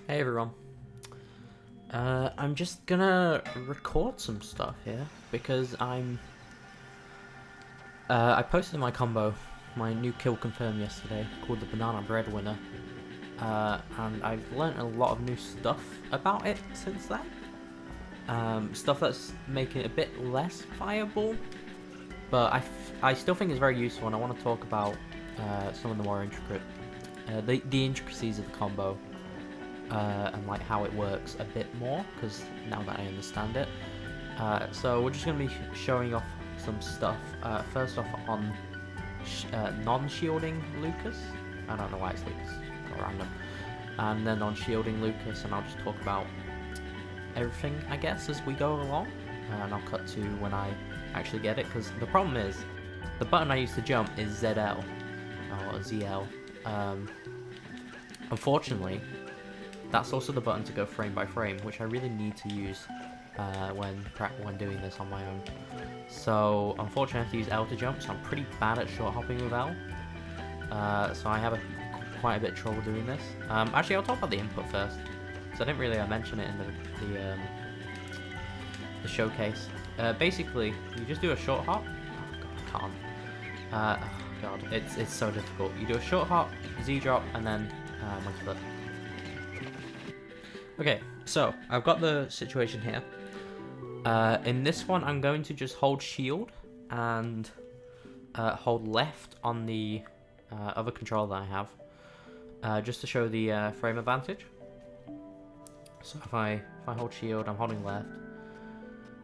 Hey everyone. I'm just gonna record some stuff here because I posted my combo, my new kill confirmed yesterday, called the Banana Breadwinner, and I've learnt a lot of new stuff about it since then. Stuff that's making it a bit less viable, but I still think it's very useful, and I want to talk about some of the more intricate, the intricacies of the combo. And like how it works a bit more, because now that I understand it. So we're just going to be showing off some stuff. First off on non-shielding Lucas. I don't know why it's Lucas, it's got random. And then on shielding Lucas, and I'll just talk about everything, I guess, as we go along. And I'll cut to when I actually get it, because the problem is, the button I use to jump is ZL, or ZL. Unfortunately, that's also the button to go frame by frame, which I really need to use when doing this on my own. So unfortunately I have to use L to jump, so I'm pretty bad at short hopping with L. So I have quite a bit of trouble doing this. Actually, I'll talk about the input first, so I didn't really mention it in the showcase. Basically, you just do a short hop. Oh God, I can't. Oh God, it's so difficult. You do a short hop, Z drop, and then one flip. Okay, so I've got the situation here. In this one, I'm going to just hold shield and hold left on the other controller that I have, just to show the frame advantage. So if I hold shield, I'm holding left.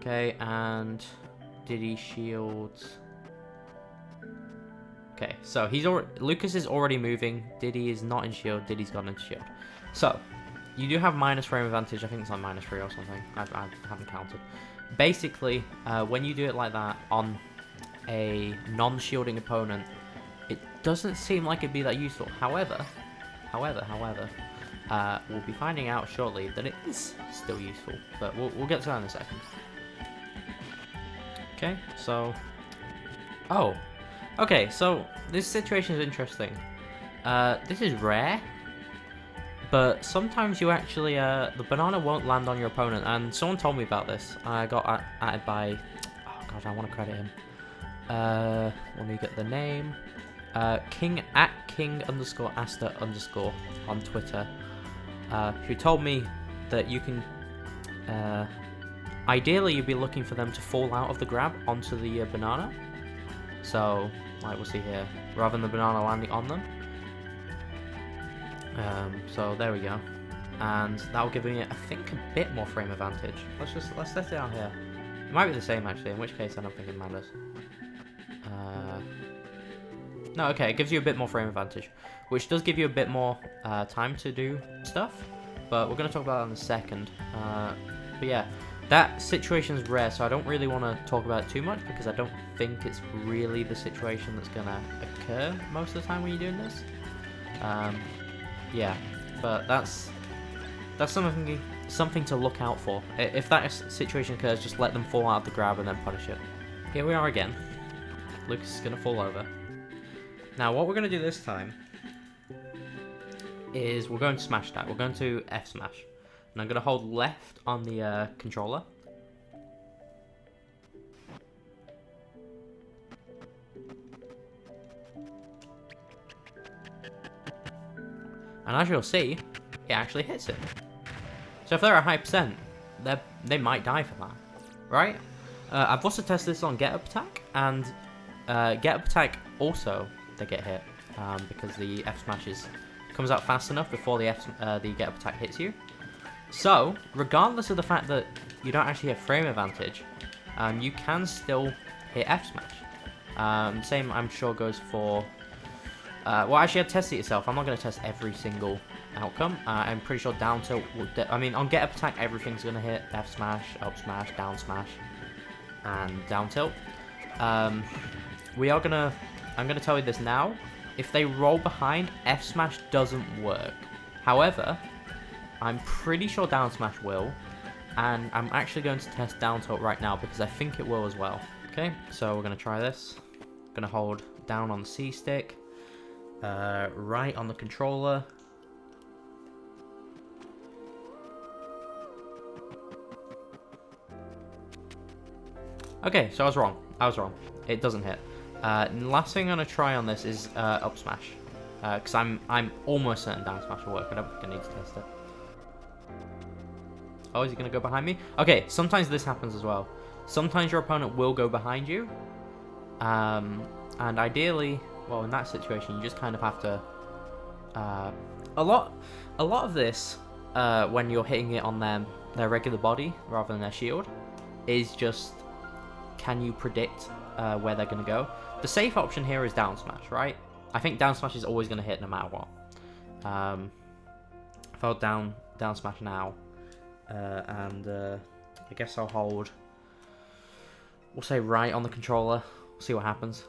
Okay, and Diddy shields. Okay, so Lucas is already moving. Diddy is not in shield. Diddy's gone into shield. So you do have minus frame advantage. I think it's on -3 or something. I haven't counted. Basically, when you do it like that on a non-shielding opponent, it doesn't seem like it'd be that useful. However, we'll be finding out shortly that it is still useful. But we'll get to that in a second. Okay, so okay, so this situation is interesting. This is rare. But sometimes you actually, the banana won't land on your opponent, and someone told me about this. I got added by, oh God, I want to credit him. Let me get the name. King_Asta_ on Twitter, who told me that you can, ideally you'd be looking for them to fall out of the grab onto the banana. So, like we'll see here, rather than the banana landing on them. So there we go, and that will give me, I think, a bit more frame advantage. Let's test it out here. It might be the same actually, in which case I don't think it matters. No, okay, it gives you a bit more frame advantage, which does give you a bit more time to do stuff, but we're going to talk about that in a second. But yeah, that situation is rare, so I don't really want to talk about it too much, because I don't think it's really the situation that's going to occur most of the time when you're doing this. Yeah, but that's something to look out for. If that situation occurs, just let them fall out of the grab and then punish it. Here we are again. Lucas is gonna fall over. Now what we're gonna do this time is we're going to smash that. We're going to F smash, and I'm gonna hold left on the controller. And as you'll see, it actually hits it. So if they're a high percent, they might die for that, right? I've also tested this on get up attack, and get up attack also they get hit, because the F smash comes out fast enough before the get up attack hits you. So regardless of the fact that you don't actually have frame advantage, you can still hit F smash. Same I'm sure goes for. Well, actually, I'd test it yourself. I'm not going to test every single outcome. I'm pretty sure down tilt will... I mean, on get up attack, everything's going to hit. F smash, up smash, down smash, and down tilt. I'm going to tell you this now. If they roll behind, F smash doesn't work. However, I'm pretty sure down smash will. And I'm actually going to test down tilt right now, because I think it will as well. Okay, so we're going to try this. I'm going to hold down on the C stick. Right on the controller, Okay, so I was wrong. It doesn't hit. Last thing I'm gonna try on this is up smash, because I'm almost certain down smash will work. I don't think I need to test it. Oh, is he gonna go behind me? Okay, sometimes this happens as well. Sometimes your opponent will go behind you, and ideally, well, in that situation, you just kind of have to. A lot of this, when you're hitting it on their regular body rather than their shield, is just, can you predict where they're going to go? The safe option here is down smash, right? I think down smash is always going to hit no matter what. If I'll down smash now, and I guess I'll hold, we'll say right on the controller, see what happens.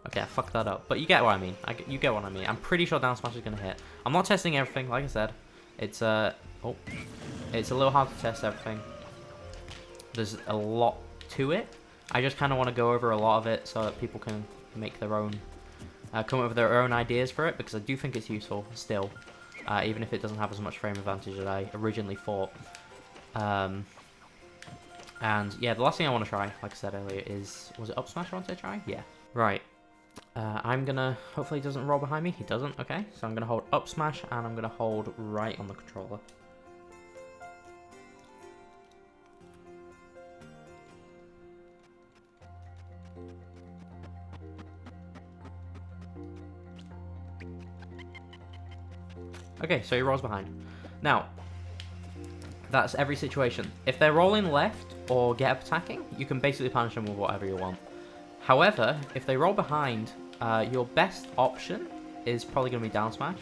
Okay, I fucked that up, but you get what I mean. You get what I mean. I'm pretty sure down smash is going to hit. I'm not testing everything, like I said. It's it's a little hard to test everything. There's a lot to it. I just kind of want to go over a lot of it so that people can make their own, come up with their own ideas for it, because I do think it's useful still, even if it doesn't have as much frame advantage as I originally thought. And yeah, the last thing I want to try, like I said earlier, is, was it up smash I want to try? Yeah. Right. I'm gonna, hopefully he doesn't roll behind me. He doesn't, okay. So I'm gonna hold up smash and I'm gonna hold right on the controller. Okay, so he rolls behind. Now, that's every situation. If they're rolling left or get up attacking, you can basically punish them with whatever you want. However, if they roll behind, your best option is probably going to be down smash.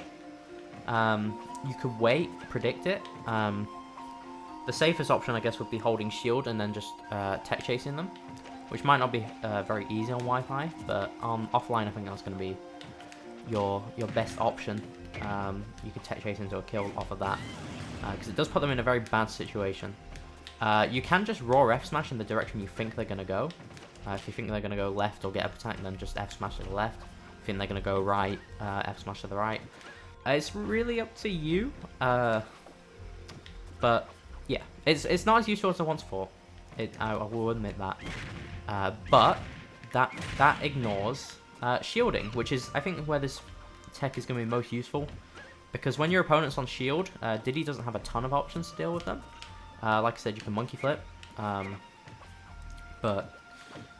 You could wait, predict it. The safest option, I guess, would be holding shield and then just tech chasing them, which might not be very easy on Wi-Fi, but on offline, I think that's going to be your best option. You could tech chase into a kill off of that, because it does put them in a very bad situation. You can just raw F smash in the direction you think they're going to go. If you think they're going to go left or get up attack, then just F smash to the left. If you think they're going to go right, F smash to the right. It's really up to you. But yeah, it's not as useful as I once thought. I will admit that. But that ignores shielding, which is, I think, where this tech is going to be most useful. Because when your opponent's on shield, Diddy doesn't have a ton of options to deal with them. Like I said, you can monkey flip. But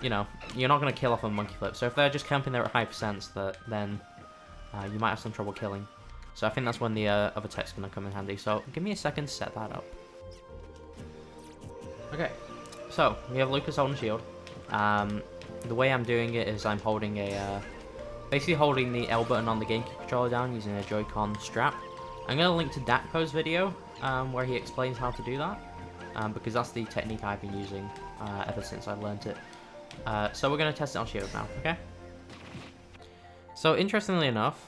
you know, you're not going to kill off a monkey flip. So if they're just camping there at high percents, then you might have some trouble killing. So I think that's when the other tech's going to come in handy. So give me a second to set that up. Okay, so we have Lucas holding shield. The way I'm doing it is I'm holding basically holding the L button on the GameCube controller down using a Joy-Con strap. I'm going to link to Dakpo's video where he explains how to do that, because that's the technique I've been using ever since I learned it. So we're going to test it on shield now, okay? So interestingly enough,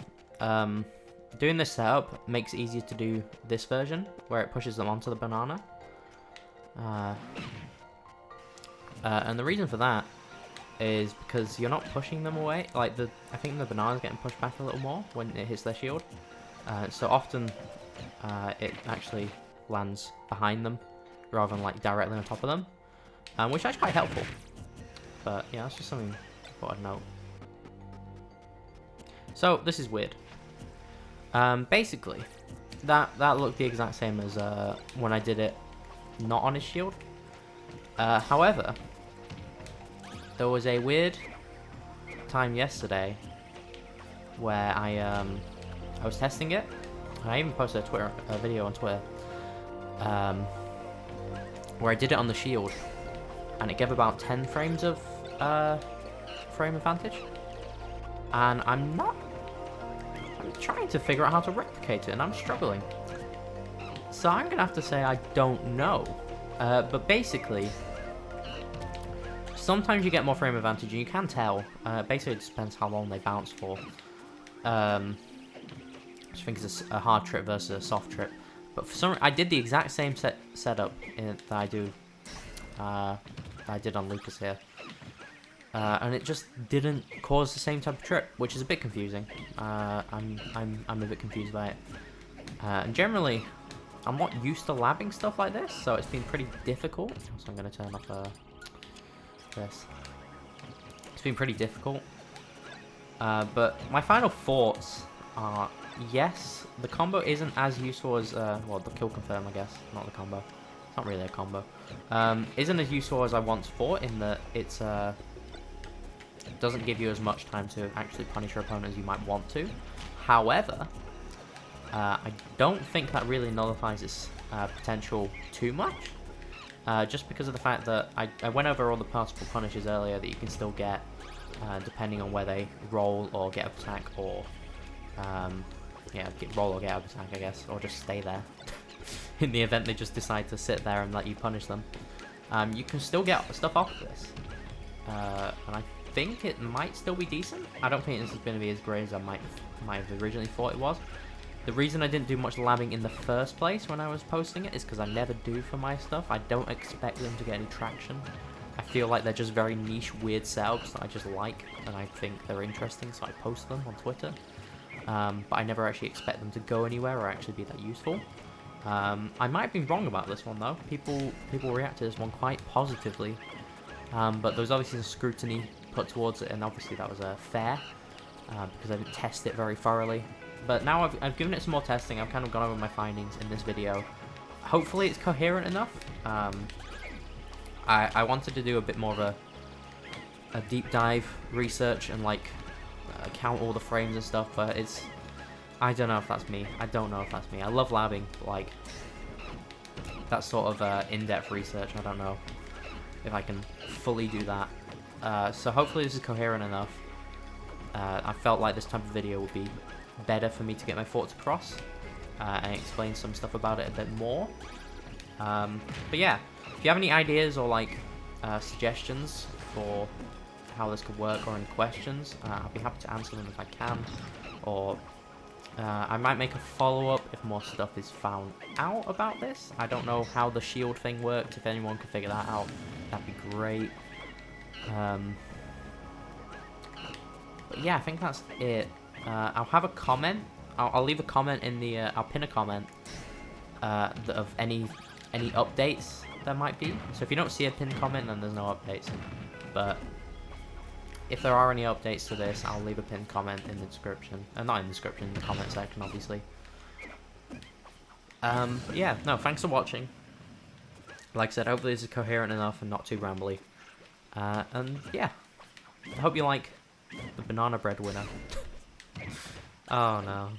doing this setup makes it easier to do this version, where it pushes them onto the banana. And the reason for that is because you're not pushing them away. Like, I think the banana's getting pushed back a little more when it hits their shield. So often it actually lands behind them rather than like directly on top of them, which is actually quite helpful. But yeah, that's just something I thought I'd note. So this is weird. Basically, that looked the exact same as when I did it not on his shield. However, there was a weird time yesterday where I was testing it. I even posted a video on Twitter where I did it on the shield, and it gave about 10 frames of frame advantage. And I'm trying to figure out how to replicate it, and I'm struggling. So I'm gonna have to say I don't know. But basically, sometimes you get more frame advantage, and you can tell. Basically, it just depends how long they bounce for. I think it's a hard trip versus a soft trip. But for some, I did the exact same setup that I did on Lucas here, and it just didn't cause the same type of trip, which is a bit confusing. I'm a bit confused by it. And generally, I'm not used to labbing stuff like this, so it's been pretty difficult. So I'm going to turn off this. It's been pretty difficult. But my final thoughts are, yes, the combo isn't as useful as, well, the kill confirm, I guess, not the combo. It's not really a combo. Isn't as useful as I once thought, in that it's, it doesn't give you as much time to actually punish your opponent as you might want to. However, I don't think that really nullifies its potential too much. Just because of the fact that I went over all the particle punishes earlier that you can still get, depending on where they roll or get up attack, or yeah, roll or get up attack, I guess, or just stay there. In the event they just decide to sit there and let you punish them, you can still get stuff off this, and I think it might still be decent. I don't think this is going to be as great as I might have originally thought it was. The reason I didn't do much labbing in the first place when I was posting it is because I never do for my stuff. I don't expect them to get any traction. I feel like they're just very niche, weird setups that I just like, and I think they're interesting, so I post them on Twitter. But I never actually expect them to go anywhere or actually be that useful. I might have been wrong about this one though. People react to this one quite positively, but there was obviously some scrutiny put towards it, and obviously that was fair, because I didn't test it very thoroughly. But now I've given it some more testing. I've kind of gone over my findings in this video. Hopefully it's coherent enough. I wanted to do a bit more of a deep dive research and like count all the frames and stuff, but I don't know if that's me. I don't know if that's me. I love labbing, but like that sort of in-depth research, I don't know if I can fully do that. So hopefully this is coherent enough. I felt like this type of video would be better for me to get my thoughts across and explain some stuff about it a bit more. But yeah, if you have any ideas or like suggestions for how this could work, or any questions, I'll be happy to answer them if I can, or I might make a follow-up if more stuff is found out about this. I don't know how the shield thing works. If anyone could figure that out, that'd be great. But yeah, I think that's it. I'll have a comment. I'll leave a comment in the. I'll pin a comment of any updates there might be. So if you don't see a pinned comment, then there's no updates. But if there are any updates to this, I'll leave a pinned comment in the description. Not in the description, in the comment section, obviously. But yeah, no, thanks for watching. Like I said, hopefully this is coherent enough and not too rambly. And yeah, I hope you like the banana breadwinner. Oh no.